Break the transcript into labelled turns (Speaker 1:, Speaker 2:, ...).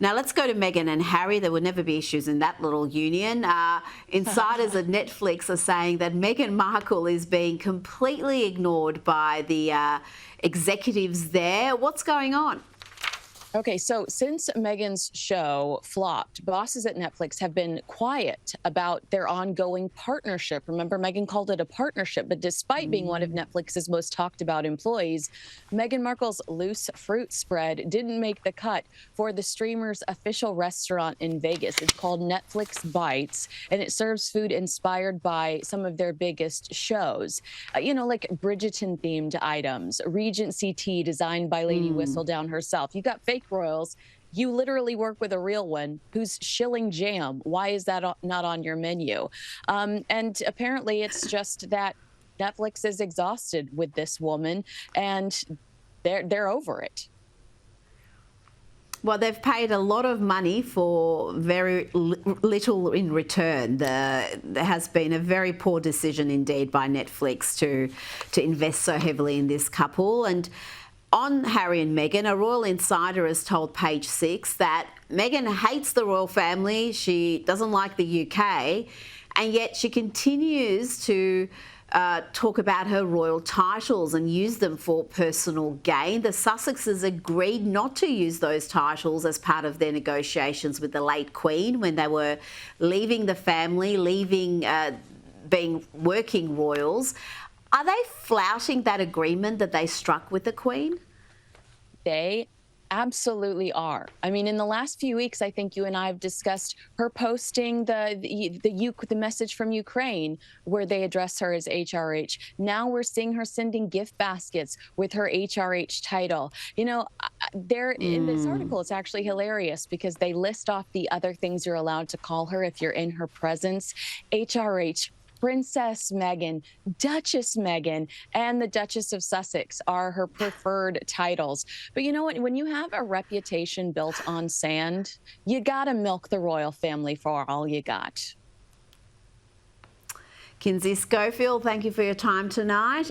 Speaker 1: Now let's go to Meghan and Harry. There would never be issues in that little union. Insiders at Netflix are saying that Meghan Markle is being completely ignored by the executives there. What's going on?
Speaker 2: Okay, so since Meghan's show flopped, bosses at Netflix have been quiet about their ongoing partnership. Remember, Meghan called it a partnership, but despite being one of Netflix's most talked about employees, Meghan Markle's loose fruit spread didn't make the cut for the streamer's official restaurant in Vegas. It's called Netflix Bites, and it serves food inspired by some of their biggest shows. Like Bridgerton-themed items, Regency tea designed by Lady Whistledown herself. You got fake royals. You literally work with a real one who's shilling jam. Why is that not on your menu? And apparently it's just that Netflix is exhausted with this woman and they're over it.
Speaker 1: Well, they've paid a lot of money for very little in return. There has been a very poor decision indeed by Netflix to invest so heavily in this couple. And on Harry and Meghan, a royal insider has told Page Six that Meghan hates the royal family. She doesn't like the UK, and yet she continues to talk about her royal titles and use them for personal gain. The Sussexes agreed not to use those titles as part of their negotiations with the late Queen when they were leaving the family, being working royals. Are they flouting that agreement that they struck with the Queen?
Speaker 2: They absolutely are. I mean, in the last few weeks, I think you and I have discussed her posting the message from Ukraine where they address her as HRH. Now we're seeing her sending gift baskets with her HRH title. In this article, it's actually hilarious because they list off the other things you're allowed to call her if you're in her presence. HRH, Princess Meghan, Duchess Meghan, and the Duchess of Sussex are her preferred titles. But you know what? When you have a reputation built on sand, you gotta milk the royal family for all you got.
Speaker 1: Kinsey Schofield, thank you for your time tonight.